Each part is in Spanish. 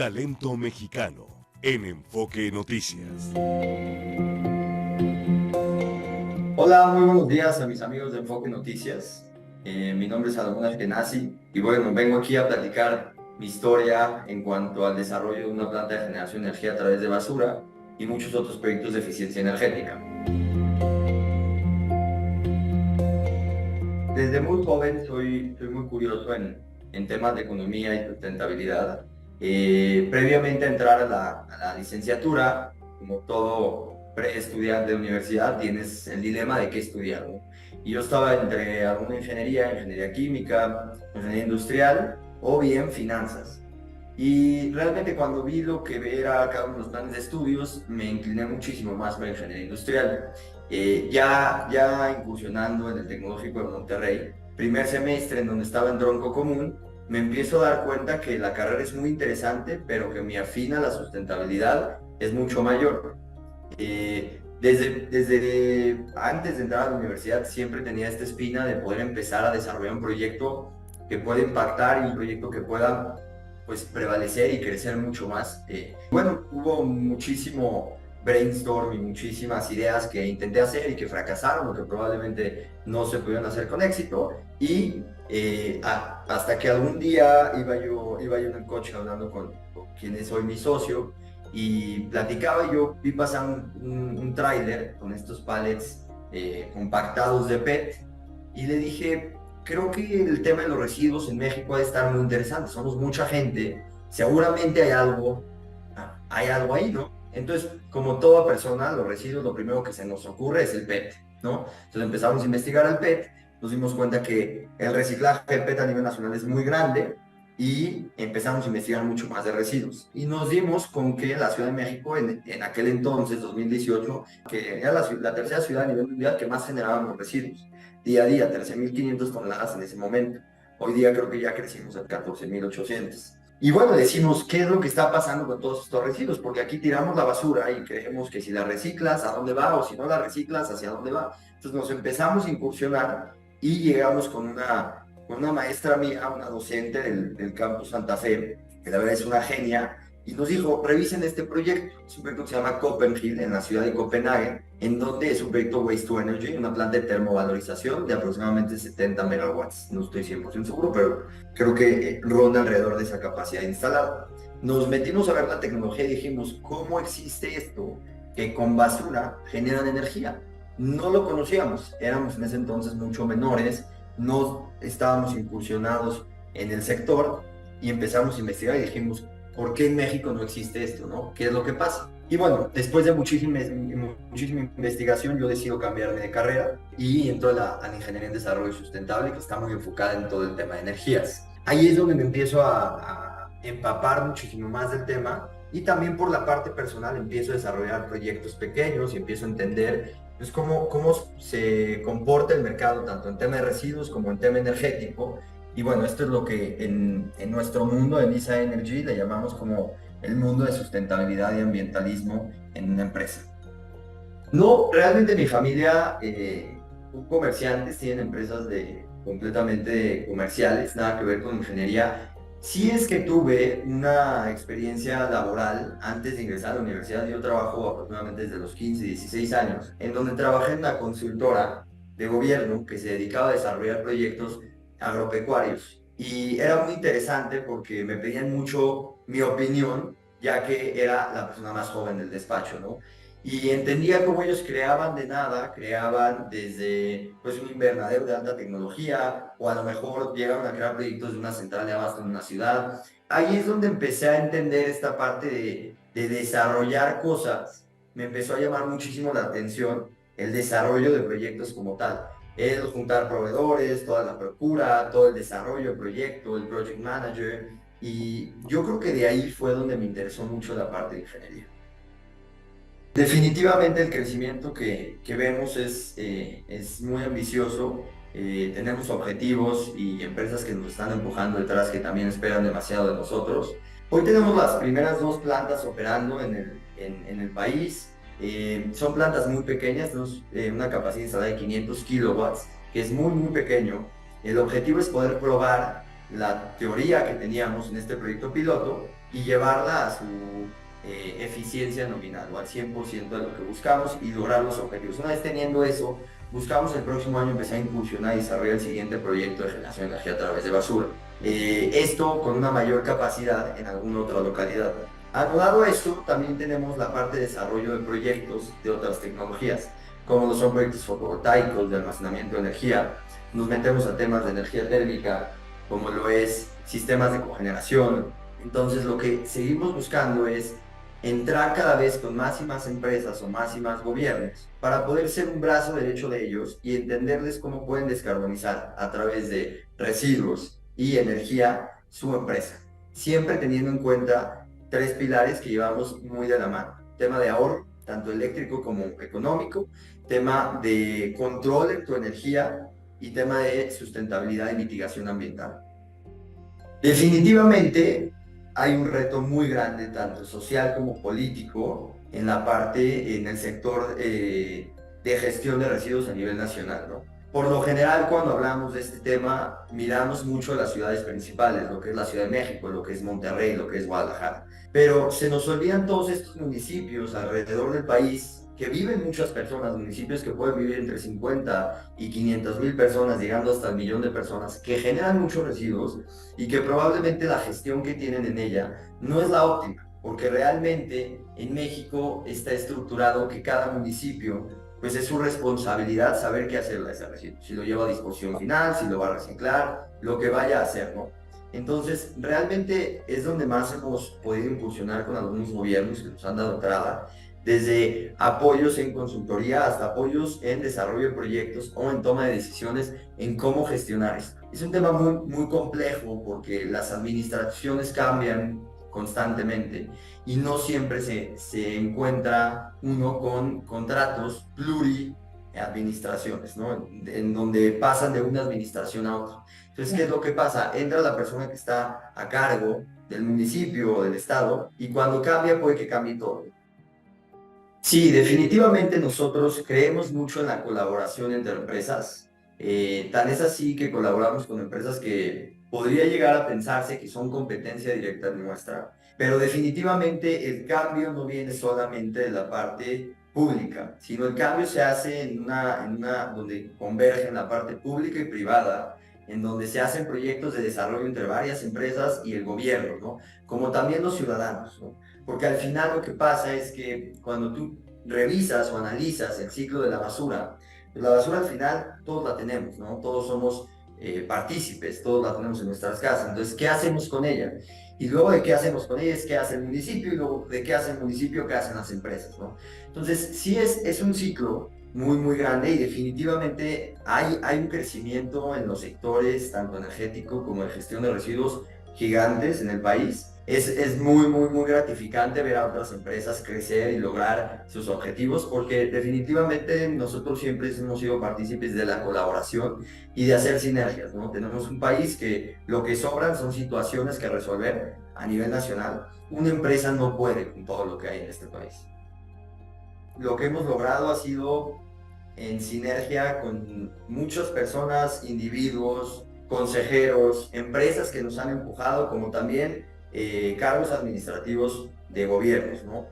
Talento mexicano en Enfoque Noticias. Hola, muy buenos días a mis amigos de Enfoque Noticias. Mi nombre es Salomón Ashkenazi y bueno, vengo aquí a platicar mi historia en cuanto al desarrollo de una planta de generación de energía a través de basura y muchos otros proyectos de eficiencia energética. Desde muy joven soy muy curioso en temas de economía y sustentabilidad. Previamente a entrar a la licenciatura, como todo estudiante de universidad, tienes el dilema de qué estudiar, ¿no? Y yo estaba entre alguna ingeniería química, ingeniería industrial o bien finanzas. Y realmente cuando vi lo que era cada uno de los planes de estudios, me incliné muchísimo más por ingeniería industrial. Ya incursionando en el Tecnológico de Monterrey, primer semestre en donde estaba en tronco común, me empiezo a dar cuenta que la carrera es muy interesante, pero que mi afín a la sustentabilidad es mucho mayor. Desde antes de entrar a la universidad siempre tenía esta espina de poder empezar a desarrollar un proyecto que pueda impactar y un proyecto que pueda pues prevalecer y crecer mucho más. Bueno, hubo muchísimo brainstorm y muchísimas ideas que intenté hacer y que fracasaron o que probablemente no se pudieron hacer con éxito y hasta que algún día iba yo en el coche hablando con quien es hoy mi socio y platicaba y yo vi pasar un tráiler con estos pallets compactados de PET y le dije, creo que el tema de los residuos en México ha de estar muy interesante, somos mucha gente, seguramente hay algo ahí, ¿no? Entonces, como toda persona, los residuos, lo primero que se nos ocurre es el PET, ¿no? Entonces empezamos a investigar el PET, nos dimos cuenta que el reciclaje del PET a nivel nacional es muy grande y empezamos a investigar mucho más de residuos. Y nos dimos con que la Ciudad de México, en aquel entonces, 2018, que era la tercera ciudad a nivel mundial que más generábamos residuos. Día a día, 13.500 toneladas en ese momento. Hoy día creo que ya crecimos a 14.800. Y bueno, decimos, ¿qué es lo que está pasando con todos estos residuos? Porque aquí tiramos la basura y creemos que si la reciclas, ¿a dónde va? O si no la reciclas, ¿hacia dónde va? Entonces nos empezamos a incursionar y llegamos con una maestra mía, una docente del campus Santa Fe, que la verdad es una genia, y nos dijo, revisen este proyecto. Es un proyecto que se llama Copenhill, en la ciudad de Copenhague, en donde es un proyecto Waste to Energy, una planta de termovalorización de aproximadamente 70 megawatts. No estoy 100% seguro, pero creo que ronda alrededor de esa capacidad instalada. Nos metimos a ver la tecnología y dijimos, ¿cómo existe esto que con basura generan energía? No lo conocíamos, éramos en ese entonces mucho menores, no estábamos incursionados en el sector y empezamos a investigar y dijimos, ¿por qué en México no existe esto, no? ¿Qué es lo que pasa? Y bueno, después de muchísima investigación, yo decido cambiarme de carrera y entro a la ingeniería en desarrollo sustentable, que está muy enfocada en todo el tema de energías. Ahí es donde me empiezo a empapar muchísimo más del tema y también por la parte personal empiezo a desarrollar proyectos pequeños y empiezo a entender pues, cómo se comporta el mercado, tanto en tema de residuos como en tema energético. Y bueno, esto es lo que en nuestro mundo de Lisa Energy le llamamos como el mundo de sustentabilidad y ambientalismo en una empresa. No, realmente mi familia, comerciantes, tienen empresas completamente comerciales, nada que ver con ingeniería. Sí es que tuve una experiencia laboral antes de ingresar a la universidad. Yo trabajo aproximadamente desde los 15, 16 años, en donde trabajé en una consultora de gobierno que se dedicaba a desarrollar proyectos agropecuarios. Y era muy interesante porque me pedían mucho mi opinión, ya que era la persona más joven del despacho, ¿no? Y entendía cómo ellos creaban de nada, creaban desde pues, un invernadero de alta tecnología, o a lo mejor llegaron a crear proyectos de una central de abasto en una ciudad. Ahí es donde empecé a entender esta parte de desarrollar cosas. Me empezó a llamar muchísimo la atención el desarrollo de proyectos como tal. El juntar proveedores, toda la procura, todo el desarrollo del proyecto, el project manager. Y yo creo que de ahí fue donde me interesó mucho la parte de ingeniería. Definitivamente el crecimiento que vemos es muy ambicioso. Tenemos objetivos y empresas que nos están empujando detrás que también esperan demasiado de nosotros. Hoy tenemos las primeras dos plantas operando en el país. Son plantas muy pequeñas, una capacidad instalada de 500 kilowatts, que es muy pequeño. El objetivo es poder probar la teoría que teníamos en este proyecto piloto y llevarla a su eficiencia nominal o al 100% de lo que buscamos y lograr los objetivos. Una vez teniendo eso, buscamos el próximo año empezar a incursionar y desarrollar el siguiente proyecto de generación de energía a través de basura. Esto con una mayor capacidad en alguna otra localidad. Anudado a esto, también tenemos la parte de desarrollo de proyectos de otras tecnologías, como lo son proyectos fotovoltaicos, de almacenamiento de energía. Nos metemos a temas de energía térmica, como lo es sistemas de cogeneración. Entonces, lo que seguimos buscando es entrar cada vez con más y más empresas o más y más gobiernos para poder ser un brazo derecho de ellos y entenderles cómo pueden descarbonizar a través de residuos y energía su empresa, siempre teniendo en cuenta tres pilares que llevamos muy de la mano: tema de ahorro, tanto eléctrico como económico, tema de control en tu energía y tema de sustentabilidad y mitigación ambiental. Definitivamente hay un reto muy grande, tanto social como político, en la parte, en el sector de gestión de residuos a nivel nacional, ¿no? Por lo general, cuando hablamos de este tema, miramos mucho las ciudades principales, lo que es la Ciudad de México, lo que es Monterrey, lo que es Guadalajara. Pero se nos olvidan todos estos municipios alrededor del país que viven muchas personas, municipios que pueden vivir entre 50 y 500,000 personas, llegando hasta el millón de personas, que generan muchos residuos y que probablemente la gestión que tienen en ella no es la óptima, porque realmente en México está estructurado que cada municipio, pues es su responsabilidad saber qué hacer a ese residuo, si lo lleva a disposición final, si lo va a reciclar, lo que vaya a hacer, ¿no? Entonces, realmente es donde más hemos podido impulsionar con algunos gobiernos que nos han dado entrada, desde apoyos en consultoría hasta apoyos en desarrollo de proyectos o en toma de decisiones en cómo gestionar esto. Es un tema muy, muy complejo porque las administraciones cambian constantemente y no siempre se encuentra uno con contratos pluriadministraciones, ¿no? En donde pasan de una administración a otra. Entonces, ¿qué es lo que pasa? Entra la persona que está a cargo del municipio o del estado y cuando cambia puede que cambie todo. Sí, definitivamente nosotros creemos mucho en la colaboración entre empresas. Tan es así que colaboramos con empresas que podría llegar a pensarse que son competencia directa nuestra, pero definitivamente el cambio no viene solamente de la parte pública, sino el cambio se hace donde convergen la parte pública y privada, en donde se hacen proyectos de desarrollo entre varias empresas y el gobierno, ¿no? Como también los ciudadanos, ¿no? Porque al final lo que pasa es que cuando tú revisas o analizas el ciclo de la basura, pues la basura al final todos la tenemos, ¿no? Todos somos partícipes, todos la tenemos en nuestras casas. Entonces, ¿qué hacemos con ella? Y luego de qué hacemos con ella es qué hace el municipio y luego de qué hace el municipio, qué hacen las empresas, ¿no? Entonces, sí es un ciclo muy, muy grande y definitivamente hay un crecimiento en los sectores, tanto energético como de gestión de residuos, gigantes en el país. Es muy, muy, muy gratificante ver a otras empresas crecer y lograr sus objetivos, porque definitivamente nosotros siempre hemos sido partícipes de la colaboración y de hacer sinergias, ¿no? Tenemos un país que lo que sobran son situaciones que resolver a nivel nacional. Una empresa no puede con todo lo que hay en este país. Lo que hemos logrado ha sido en sinergia con muchas personas, individuos, consejeros, empresas que nos han empujado, como también cargos administrativos de gobiernos, ¿no?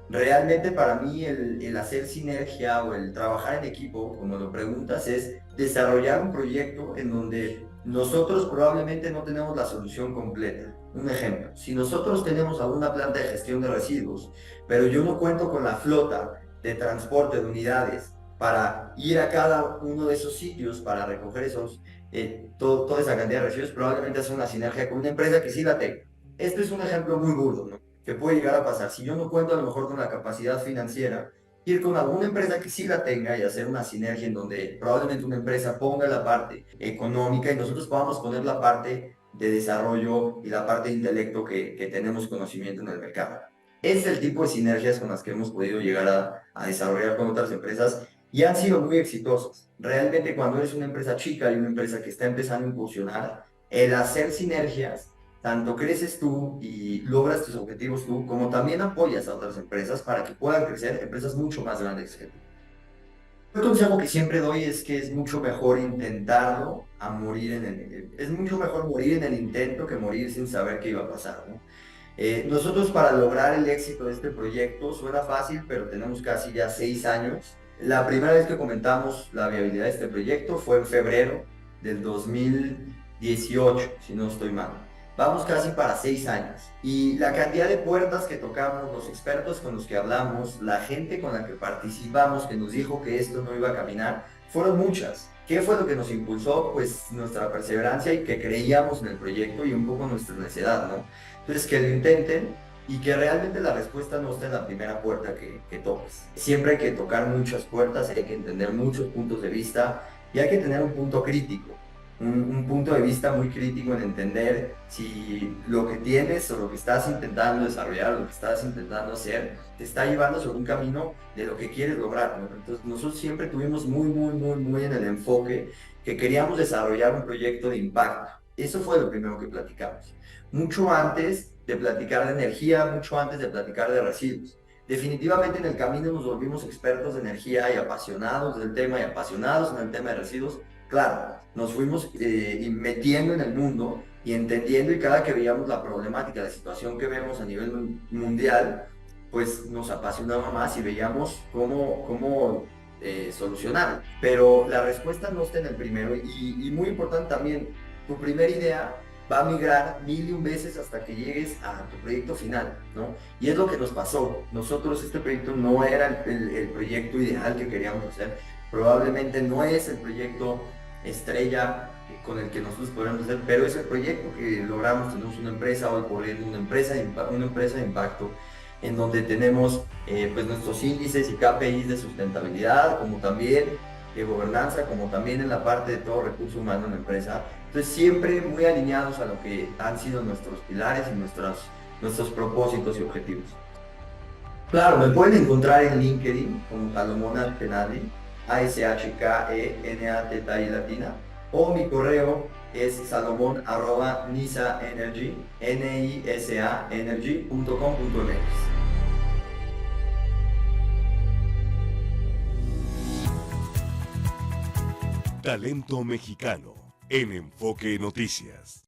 Realmente para mí el hacer sinergia o el trabajar en equipo, como lo preguntas, es desarrollar un proyecto en donde nosotros probablemente no tenemos la solución completa. Un ejemplo, si nosotros tenemos alguna planta de gestión de residuos, pero yo no cuento con la flota de transporte de unidades para ir a cada uno de esos sitios para recoger toda esa cantidad de residuos, probablemente hacer una sinergia con una empresa que sí la tenga. Este es un ejemplo muy burdo, ¿no? Que puede llegar a pasar. Si yo no cuento a lo mejor con la capacidad financiera, ir con alguna empresa que sí la tenga y hacer una sinergia en donde probablemente una empresa ponga la parte económica y nosotros podamos poner la parte de desarrollo y la parte de intelecto que tenemos conocimiento en el mercado. Es el tipo de sinergias con las que hemos podido llegar a desarrollar con otras empresas y han sido muy exitosas. Realmente cuando eres una empresa chica y una empresa que está empezando a impulsionar, el hacer sinergias, tanto creces tú y logras tus objetivos tú, como también apoyas a otras empresas para que puedan crecer empresas mucho más grandes que tú. El consejo que siempre doy es que es mucho mejor intentarlo a morir es mucho mejor morir en el intento que morir sin saber qué iba a pasar, ¿no? Nosotros para lograr el éxito de este proyecto, suena fácil, pero tenemos casi ya 6 años. La primera vez que comentamos la viabilidad de este proyecto fue en febrero del 2018, si no estoy mal. Vamos casi para 6 años. Y la cantidad de puertas que tocamos, los expertos con los que hablamos, la gente con la que participamos, que nos dijo que esto no iba a caminar, fueron muchas. ¿Qué fue lo que nos impulsó? Pues nuestra perseverancia y que creíamos en el proyecto y un poco nuestra necedad, ¿no? Entonces, que lo intenten y que realmente la respuesta no está en la primera puerta que toques. Siempre hay que tocar muchas puertas, hay que entender muchos puntos de vista y hay que tener un punto crítico, un punto de vista muy crítico en entender si lo que tienes o lo que estás intentando desarrollar, lo que estás intentando hacer, te está llevando sobre un camino de lo que quieres lograr, ¿no? Entonces, nosotros siempre tuvimos muy en el enfoque que queríamos desarrollar un proyecto de impacto. Eso fue lo primero que platicamos. Mucho antes de platicar de energía, mucho antes de platicar de residuos. Definitivamente en el camino nos volvimos expertos de energía y apasionados del tema y apasionados en el tema de residuos. Claro, nos fuimos metiendo en el mundo y entendiendo, y cada que veíamos la problemática, la situación que vemos a nivel mundial, pues nos apasionaba más y veíamos cómo solucionar. Pero la respuesta no está en el primero y muy importante también, tu primera idea va a migrar 1001 veces hasta que llegues a tu proyecto final, ¿no? Y es lo que nos pasó. Nosotros este proyecto no era el proyecto ideal que queríamos hacer. Probablemente no es el proyecto estrella con el que nosotros podemos hacer, pero es el proyecto que logramos. Tenemos una empresa, hoy por hoy una empresa de impacto, en donde tenemos pues nuestros índices y KPIs de sustentabilidad, como también de gobernanza, como también en la parte de todo recurso humano en la empresa. Entonces siempre muy alineados a lo que han sido nuestros pilares y nuestros propósitos y objetivos. Claro, me pueden encontrar en LinkedIn como Salomón Ashkenazi, ASHKENATI latina, o mi correo es salomon@nisaenergy, NISA-energy.com.mx. Talento mexicano en Enfoque Noticias.